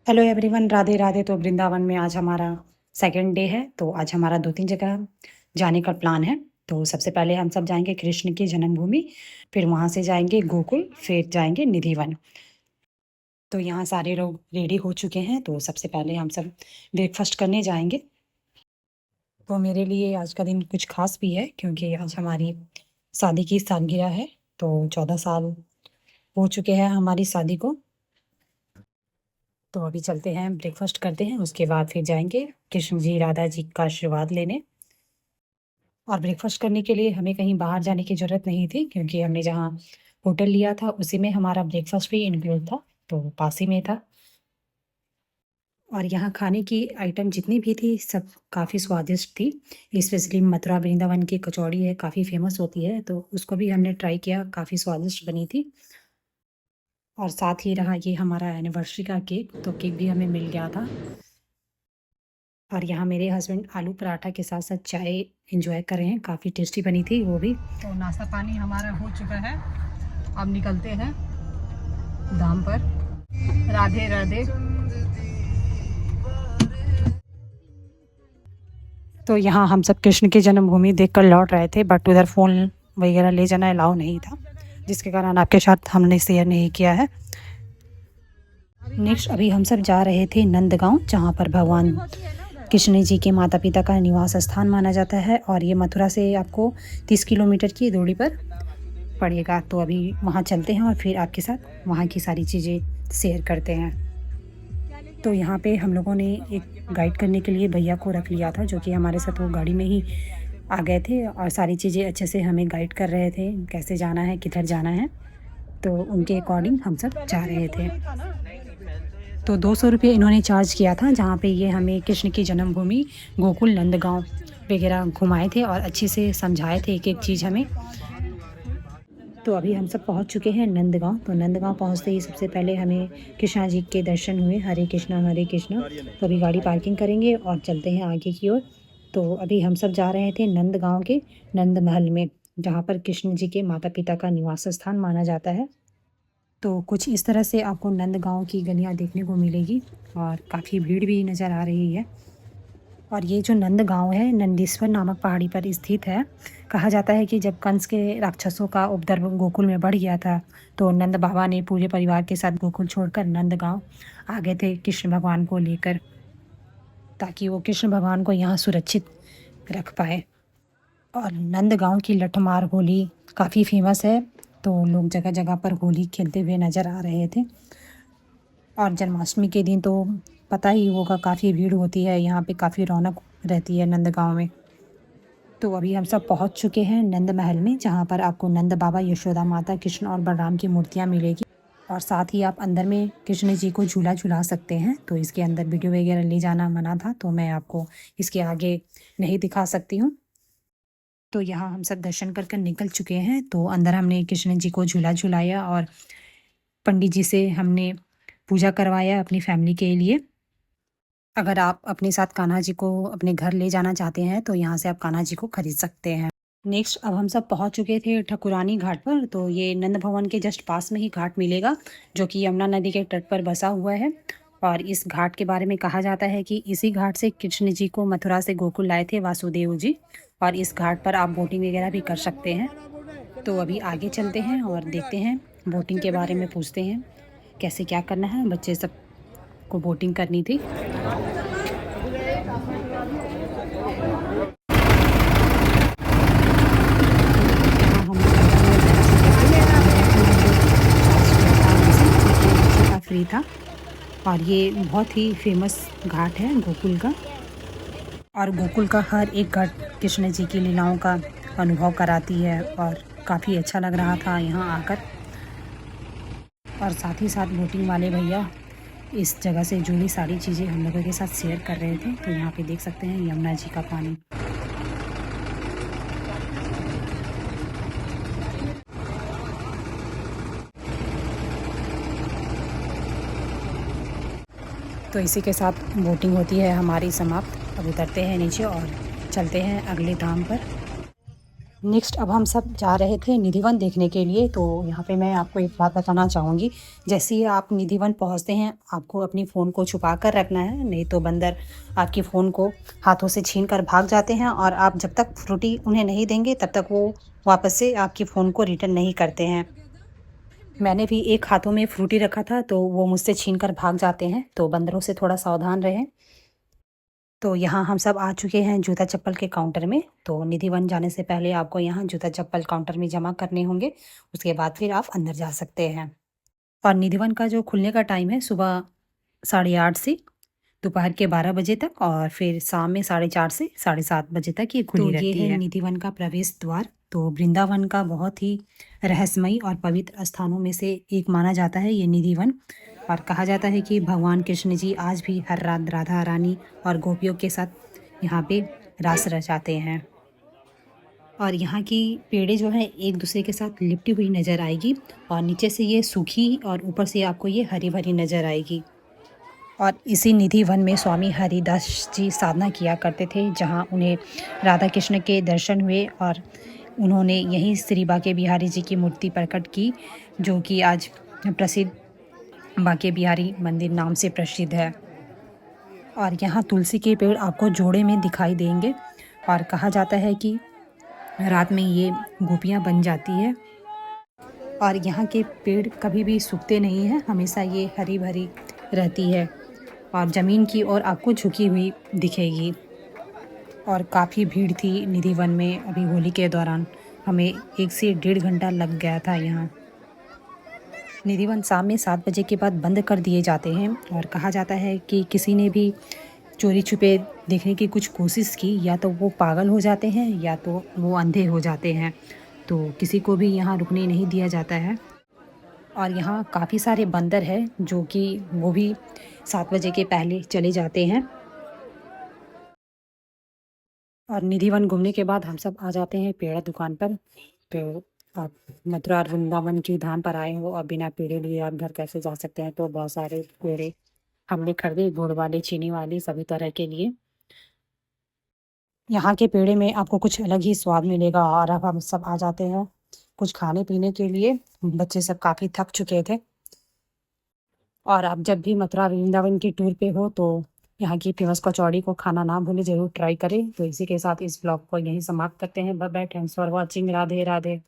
Hello everyone, Radhe Radhe. तो वृंदावन में आज हमारा सेकंड डे है। तो आज हमारा 2-3 जगह जाने का प्लान है। तो सबसे पहले हम सब जाएंगे कृष्ण की जन्मभूमि, फिर वहाँ से जाएंगे गोकुल, फिर जाएंगे निधिवन। तो यहाँ सारे लोग रेडी हो चुके हैं। तो सबसे पहले हम सब ब्रेकफास्ट करने जाएंगे। तो मेरे लिए आज का दिन कुछ खास भी है क्योंकि आज हमारी शादी की सालगिरह है। तो 14 साल हो चुके हैं हमारी शादी को। तो अभी चलते हैं, ब्रेकफास्ट करते हैं, उसके बाद फिर जाएंगे कृष्ण जी राधा जी का आशीर्वाद लेने। और ब्रेकफास्ट करने के लिए हमें कहीं बाहर जाने की ज़रूरत नहीं थी क्योंकि हमने जहाँ होटल लिया था उसी में हमारा ब्रेकफास्ट भी इंक्लूड था, तो पास ही में था। और यहाँ खाने की आइटम जितनी भी थी सब काफ़ी स्वादिष्ट थी। स्पेशली मथुरा वृंदावन की कचौड़ी है, काफ़ी फेमस होती है, तो उसको भी हमने ट्राई किया, काफ़ी स्वादिष्ट बनी थी। और साथ ही रहा ये हमारा एनिवर्सरी का केक, तो केक भी हमें मिल गया था। और यहाँ मेरे हस्बैंड आलू पराठा के साथ साथ चाय एंजॉय कर रहे हैं, काफ़ी टेस्टी बनी थी वो भी। तो नाश्ता पानी हमारा हो चुका है, अब निकलते हैं धाम पर। राधे राधे। तो यहाँ हम सब कृष्ण की जन्मभूमि देखकर लौट रहे थे, बट उधर फ़ोन वगैरह ले जाना अलाउ नहीं था, जिसके कारण आपके साथ हमने शेयर नहीं किया है। नेक्स्ट अभी हम सब जा रहे थे नंदगांव, जहाँ पर भगवान कृष्ण जी के माता पिता का निवास स्थान माना जाता है। और ये मथुरा से आपको 30 किलोमीटर की दूरी पर पड़ेगा। तो अभी वहाँ चलते हैं और फिर आपके साथ वहाँ की सारी चीज़ें शेयर करते हैं। तो यहाँ पे हम लोगों ने एक गाइड करने के लिए भैया को रख लिया था, जो कि हमारे साथ वो गाड़ी में ही आ गए थे और सारी चीज़ें अच्छे से हमें गाइड कर रहे थे, कैसे जाना है, किधर जाना है। तो उनके अकॉर्डिंग हम सब जा रहे थे। तो 200 रुपये इन्होंने चार्ज किया था, जहाँ पे ये हमें कृष्ण की जन्मभूमि गोकुल नंदगांव वगैरह घुमाए थे और अच्छे से समझाए थे एक एक चीज़ हमें। तो अभी हम सब पहुँच चुके हैं नंदगांव। तो नंदगांव पहुँचते ही सबसे पहले हमें कृष्णा जी के दर्शन हुए, हरे कृष्णा हरे कृष्णा। तो अभी गाड़ी पार्किंग करेंगे और चलते हैं आगे की ओर। तो अभी हम सब जा रहे थे नंदगांव के नंद महल में, जहाँ पर कृष्ण जी के माता पिता का निवास स्थान माना जाता है। तो कुछ इस तरह से आपको नंदगांव की गलियाँ देखने को मिलेगी और काफ़ी भीड़ भी नज़र आ रही है। और ये जो नंदगांव है नंदीश्वर नामक पहाड़ी पर स्थित है। कहा जाता है कि जब कंस के राक्षसों का उपद्रव गोकुल में बढ़ गया था, तो नंद बाबा ने पूरे परिवार के साथ गोकुल छोड़कर नंदगांव आ गए थे कृष्ण भगवान को लेकर, ताकि वो कृष्ण भगवान को यहाँ सुरक्षित रख पाए। और नंदगांव की लठमार होली काफ़ी फेमस है, तो लोग जगह जगह पर होली खेलते हुए नज़र आ रहे थे। और जन्माष्टमी के दिन तो पता ही होगा, काफ़ी भीड़ होती है यहाँ पे, काफ़ी रौनक रहती है नंदगांव में। तो अभी हम सब पहुँच चुके हैं नंद महल में, जहाँ पर आपको नंद बाबा, यशोदा माता, कृष्ण और बलराम की मूर्तियाँ मिलेगी। और साथ ही आप अंदर में कृष्ण जी को झूला झूला सकते हैं। तो इसके अंदर वीडियो वगैरह ले जाना मना था, तो मैं आपको इसके आगे नहीं दिखा सकती हूँ। तो यहाँ हम सब दर्शन कर कर निकल चुके हैं। तो अंदर हमने कृष्ण जी को झूला झुलाया और पंडित जी से हमने पूजा करवाया अपनी फैमिली के लिए। अगर आप अपने साथ कान्हा जी को अपने घर ले जाना चाहते हैं तो यहाँ से आप कान्हा जी को खरीद सकते हैं। नेक्स्ट अब हम सब पहुँच चुके थे ठकुरानी घाट पर। तो ये नंद भवन के जस्ट पास में ही घाट मिलेगा, जो कि यमुना नदी के तट पर बसा हुआ है। और इस घाट के बारे में कहा जाता है कि इसी घाट से कृष्ण जी को मथुरा से गोकुल लाए थे वासुदेव जी। और इस घाट पर आप बोटिंग वगैरह भी कर सकते हैं। तो अभी आगे चलते हैं और देखते हैं, बोटिंग के बारे में पूछते हैं कैसे क्या करना है। बच्चे सब को बोटिंग करनी थी। फ्री था। और ये बहुत ही फेमस घाट है गोकुल का। और गोकुल का हर एक घाट कृष्ण जी की लीलाओं का अनुभव कराती है और काफ़ी अच्छा लग रहा था यहाँ आकर। और साथ ही साथ बोटिंग वाले भैया इस जगह से जुड़ी सारी चीज़ें हम लोगों के साथ शेयर कर रहे थे। तो यहाँ पे देख सकते हैं यमुना जी का पानी। तो इसी के साथ बोटिंग होती है हमारी समाप्त। अब उतरते हैं नीचे और चलते हैं अगले धाम पर। नेक्स्ट अब हम सब जा रहे थे निधिवन देखने के लिए। तो यहाँ पे मैं आपको एक बात बताना चाहूँगी, जैसे ही आप निधिवन पहुँचते हैं आपको अपनी फ़ोन को छुपा कर रखना है, नहीं तो बंदर आपकी फ़ोन को हाथों से छीन कर भाग जाते हैं और आप जब तक फ्रूटी उन्हें नहीं देंगे तब तक वो वापस से आपकी फ़ोन को रिटर्न नहीं करते हैं। मैंने भी एक हाथों में फ्रूटी रखा था तो वो मुझसे छीन कर भाग जाते हैं, तो बंदरों से थोड़ा सावधान रहें। तो यहाँ हम सब आ चुके हैं जूता चप्पल के काउंटर में। तो निधिवन जाने से पहले आपको यहाँ जूता चप्पल काउंटर में जमा करने होंगे, उसके बाद फिर आप अंदर जा सकते हैं। और निधिवन का जो खुलने का टाइम है सुबह 8:30 से दोपहर के 12 बजे तक, और फिर शाम में 4:30 से 7:30 बजे तक ये खुली रहती है। तो ये है निधिवन का प्रवेश द्वार। तो वृंदावन का बहुत ही रहस्यमयी और पवित्र स्थानों में से एक माना जाता है ये निधिवन। और कहा जाता है कि भगवान कृष्ण जी आज भी हर रात राधा रानी और गोपियों के साथ यहाँ पे रास रचाते हैं। और यहाँ की पेड़ें जो हैं एक दूसरे के साथ लिपटी हुई नज़र आएगी, और नीचे से ये सूखी और ऊपर से आपको ये हरी भरी नज़र आएगी। और इसी निधि वन में स्वामी हरिदास जी साधना किया करते थे, जहाँ उन्हें राधा कृष्ण के दर्शन हुए और उन्होंने यहीं श्री बांके बिहारी जी की मूर्ति प्रकट की, जो कि आज प्रसिद्ध बांके बिहारी मंदिर नाम से प्रसिद्ध है। और यहाँ तुलसी के पेड़ आपको जोड़े में दिखाई देंगे, और कहा जाता है कि रात में ये गोपियाँ बन जाती है। और यहाँ के पेड़ कभी भी सूखते नहीं हैं, हमेशा ये हरी भरी रहती है और ज़मीन की ओर आपको झुकी हुई दिखेगी। और काफ़ी भीड़ थी निधि वन में अभी होली के दौरान, हमें 1 से 1.5 घंटा लग गया था यहाँ। निधि वन शाम में 7 बजे के बाद बंद कर दिए जाते हैं, और कहा जाता है कि किसी ने भी चोरी छुपे देखने की कुछ कोशिश की, या तो वो पागल हो जाते हैं या तो वो अंधे हो जाते हैं। तो किसी को भी यहाँ रुकने नहीं दिया जाता है। और यहाँ काफ़ी सारे बंदर हैं जो कि वो भी 7 बजे के पहले चले जाते हैं। और निधि वन घूमने के बाद हम सब आ जाते हैं पेड़ा दुकान पर। तो आप मथुरा और वृंदावन की धाम पर आए हो और बिना पेड़े लिए आप घर कैसे जा सकते हैं, तो बहुत सारे पेड़े हमने खरीदे, गुड़ वाले, चीनी वाले, सभी तरह के लिए। यहाँ के पेड़े में आपको कुछ अलग ही स्वाद मिलेगा। और अब हम सब आ जाते हैं कुछ खाने पीने के लिए। बच्चे सब काफ़ी थक चुके थे। और आप जब भी मथुरा वृंदावन की टूर पे हो तो यहाँ की फेमस कचौड़ी को खाना ना भूलें, ज़रूर ट्राई करें। तो इसी के साथ इस ब्लॉग को यहीं समाप्त करते हैं। Bye bye, thanks for watching, Radhe Radhe.